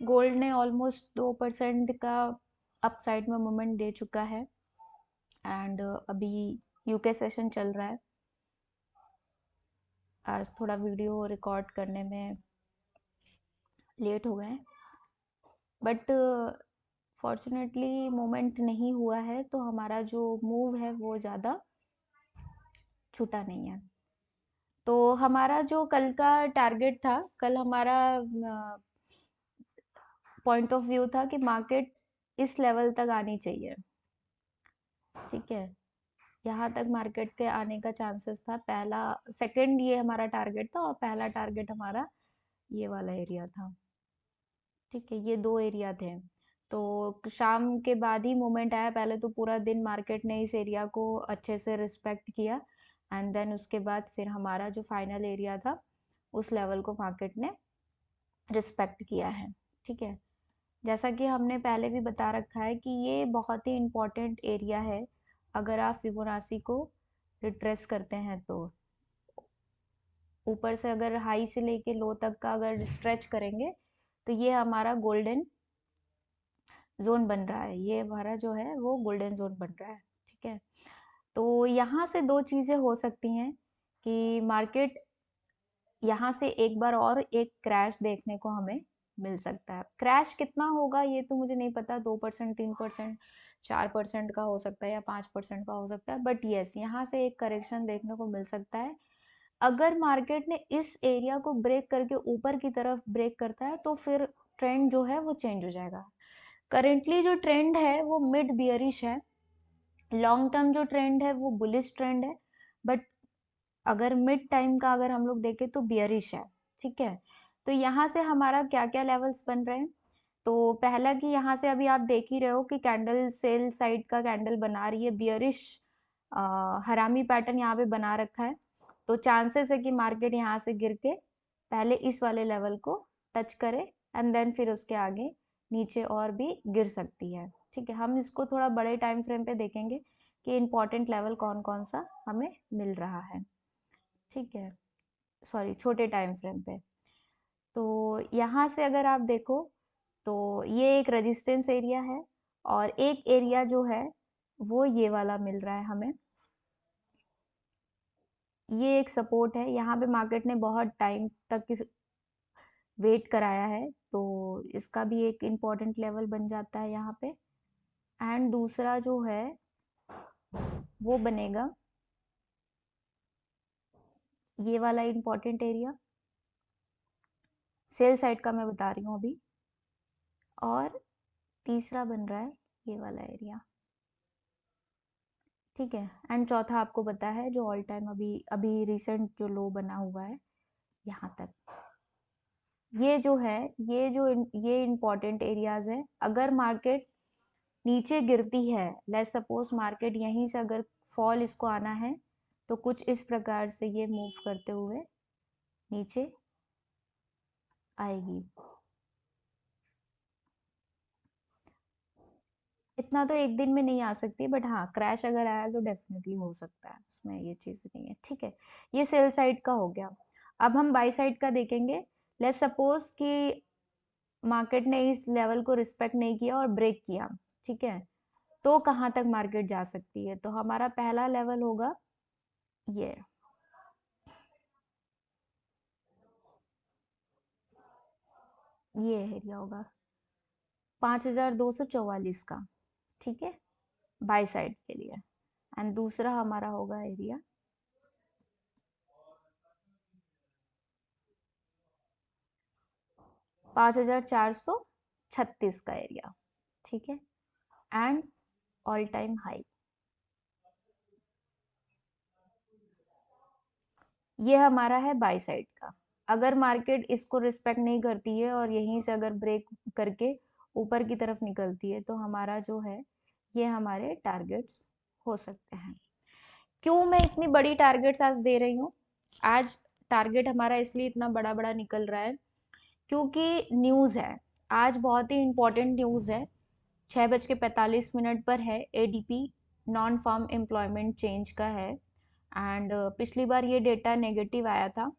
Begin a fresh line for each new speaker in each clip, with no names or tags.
Gold ने almost 2% का upside में मोमेंट दे चुका है। एंड अभी यूके सेशन चल रहा है। आज थोड़ा वीडियो रिकॉर्ड करने में लेट हो गए, बट फॉर्चुनेटली मोमेंट नहीं हुआ है, तो हमारा जो मूव है वो ज़्यादा छूटा नहीं है। तो हमारा जो कल का टारगेट था, कल हमारा पॉइंट ऑफ व्यू था कि मार्केट इस लेवल तक आनी चाहिए। ठीक है, यहाँ तक मार्केट के आने का चांसेस था। पहला सेकंड ये हमारा टारगेट था, और पहला टारगेट हमारा ये वाला एरिया था। ठीक है, ये दो एरिया थे। तो शाम के बाद ही मोमेंट आया। पहले तो पूरा दिन मार्केट ने इस एरिया को अच्छे से रिस्पेक्ट किया, एंड देन उसके बाद फिर हमारा जो फाइनल एरिया था उस लेवल को मार्केट ने रिस्पेक्ट किया है। ठीक है, जैसा कि हमने पहले भी बता रखा है कि ये बहुत ही इम्पोर्टेंट एरिया है। अगर आप फिबोनाची को रिट्रेस करते हैं तो ऊपर से अगर हाई से लेके लो तक का अगर स्ट्रेच करेंगे, तो ये हमारा गोल्डन जोन बन रहा है। ये हमारा जो है वो गोल्डन जोन बन रहा है। ठीक है, तो यहाँ से दो चीज़ें हो सकती हैं कि मार्केट यहाँ से एक बार और एक क्रैश देखने को हमें मिल सकता है। क्रैश कितना होगा ये तो मुझे नहीं पता, 2%, 3%, 4% का हो सकता है, या 5% का हो सकता है, बट यस, यहाँ से एक करेक्शन देखने को मिल सकता है। अगर मार्केट ने इस एरिया को ब्रेक करके ऊपर की तरफ ब्रेक करता है, तो फिर ट्रेंड जो है वो चेंज हो जाएगा। करेंटली जो ट्रेंड है वो मिड बियरिश है। लॉन्ग टर्म जो ट्रेंड है वो बुलिश ट्रेंड है, बट अगर मिड टाइम का अगर हम लोग देखें तो बियरिश है। ठीक है, तो यहाँ से हमारा क्या क्या लेवल्स बन रहे हैं। तो पहला कि यहाँ से अभी आप देख ही रहे हो कि कैंडल सेल साइड का कैंडल बना रही है, बियरिश हरामी पैटर्न यहाँ पे बना रखा है। तो चांसेस है कि मार्केट यहाँ से गिर के पहले इस वाले लेवल को टच करे, एंड देन फिर उसके आगे नीचे और भी गिर सकती है। ठीक है, हम इसको थोड़ा बड़े टाइम फ्रेम पे देखेंगे कि इम्पोर्टेंट लेवल कौन कौन सा हमें मिल रहा है। ठीक है, सॉरी, छोटे टाइम फ्रेम पे। तो यहाँ से अगर आप देखो तो ये एक रेजिस्टेंस एरिया है, और एक एरिया जो है वो ये वाला मिल रहा है हमें। ये एक सपोर्ट है। यहाँ पे मार्केट ने बहुत टाइम तक वेट कराया है, तो इसका भी एक इम्पोर्टेंट लेवल बन जाता है यहाँ पे। एंड दूसरा जो है वो बनेगा ये वाला इम्पोर्टेंट एरिया, सेल साइड का मैं बता रही हूँ अभी। और तीसरा बन रहा है ये वाला एरिया। ठीक है, एंड चौथा आपको पता है जो ऑल टाइम अभी अभी रिसेंट जो लो बना हुआ है यहाँ तक। ये जो है, ये इम्पोर्टेंट एरियाज हैं। अगर मार्केट नीचे गिरती है, लेट्स सपोज मार्केट यहीं से अगर फॉल इसको आना है, तो कुछ इस प्रकार से ये मूव करते हुए नीचे आएगी। इतना तो एक दिन में नहीं आ सकती, बट हाँ, क्रैश अगर आया तो डेफिनेटली हो सकता है, उसमें ये चीज़ नहीं है। ठीक है, ये सेल साइड का हो गया। अब हम बाई साइड का देखेंगे। लेट्स सपोज कि मार्केट ने इस लेवल को रिस्पेक्ट नहीं किया और ब्रेक किया। ठीक है, तो कहाँ तक मार्केट जा सकती है। तो हमारा पहला लेवल होगा ये ये एरिया होगा 5244 का। ठीक है, बाई साइड के लिए। एंड दूसरा हमारा होगा एरिया 5436 का एरिया। ठीक है, एंड ऑल टाइम हाई। ये हमारा है बाई साइड का। अगर मार्केट इसको रिस्पेक्ट नहीं करती है और यहीं से अगर ब्रेक करके ऊपर की तरफ निकलती है, तो हमारा जो है ये हमारे टारगेट्स हो सकते हैं। क्यों मैं इतनी बड़ी टारगेट्स आज दे रही हूँ। आज टारगेट हमारा इसलिए इतना बड़ा बड़ा निकल रहा है क्योंकि न्यूज़ है। आज बहुत ही इंपॉर्टेंट न्यूज़ है। 6:45 पर है। ADP non farm employment change का है। एंड पिछली बार ये डेटा नेगेटिव आया था,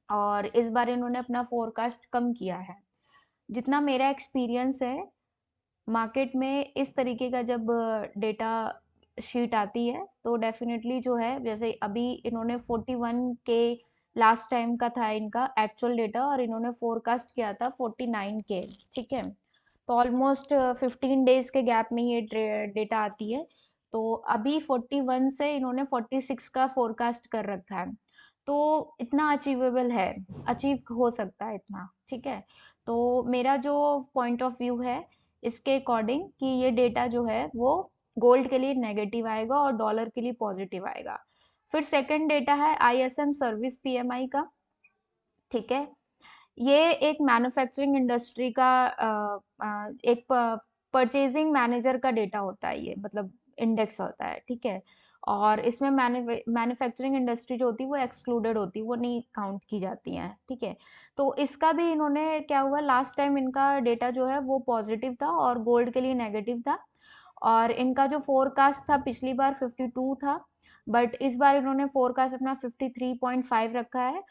और इस बार इन्होंने अपना फोरकास्ट कम किया है। जितना मेरा एक्सपीरियंस है मार्केट में इस तरीके का जब डेटा शीट आती है तो डेफिनेटली जो है, जैसे अभी इन्होंने 41 के लास्ट टाइम का था इनका एक्चुअल डेटा, और इन्होंने फोरकास्ट किया था 49 के। ठीक है, तो ऑलमोस्ट 15 डेज के गैप में ये डेटा आती है। तो अभी 41 से इन्होंने 46 का फोरकास्ट कर रखा है, तो इतना अचीवेबल है, अचीव हो सकता है इतना। ठीक है, तो मेरा जो पॉइंट ऑफ व्यू है इसके अकॉर्डिंग कि ये डेटा जो है वो गोल्ड के लिए नेगेटिव आएगा और डॉलर के लिए पॉजिटिव आएगा। फिर सेकंड डेटा है आईएसएम सर्विस पीएमआई का। ठीक है, ये एक मैन्युफैक्चरिंग इंडस्ट्री का एक परचेजिंग मैनेजर का डेटा होता है, ये मतलब इंडेक्स होता है। ठीक है, और इसमें मैन्युफैक्चरिंग इंडस्ट्री जो होती है वो एक्सक्लूडेड होती है, वो नहीं काउंट की जाती हैं। ठीक है, तो इसका भी इन्होंने क्या हुआ, लास्ट टाइम इनका डेटा जो है वो पॉजिटिव था और गोल्ड के लिए नेगेटिव था, और इनका जो फोरकास्ट था पिछली बार 52 था, बट इस बार इन्होंने फोरकास्ट अपना 53.5 रखा है,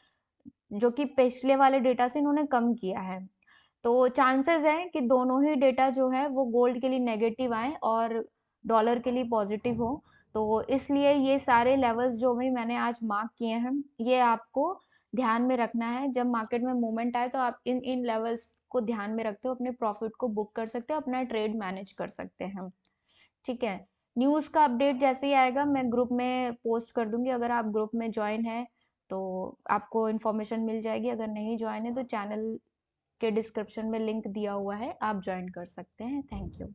जो कि पिछले वाले डेटा से इन्होंने कम किया है। तो चांसेस हैं कि दोनों ही डेटा जो है वो गोल्ड के लिए नेगेटिव आए और डॉलर के लिए पॉजिटिव हो। तो इसलिए ये सारे लेवल्स जो भी मैंने आज मार्क किए हैं, ये आपको ध्यान में रखना है। जब मार्केट में मूवमेंट आए तो आप इन इन लेवल्स को ध्यान में रखते हो अपने प्रॉफिट को बुक कर सकते हो, अपना ट्रेड मैनेज कर सकते हैं। ठीक है, न्यूज़ का अपडेट जैसे ही आएगा मैं ग्रुप में पोस्ट कर दूंगी, अगर आप ग्रुप में ज्वाइन है तो आपको इन्फॉर्मेशन मिल जाएगी, अगर नहीं ज्वाइन है तो चैनल के डिस्क्रिप्शन में लिंक दिया हुआ है, आप ज्वाइन कर सकते हैं। Thank you.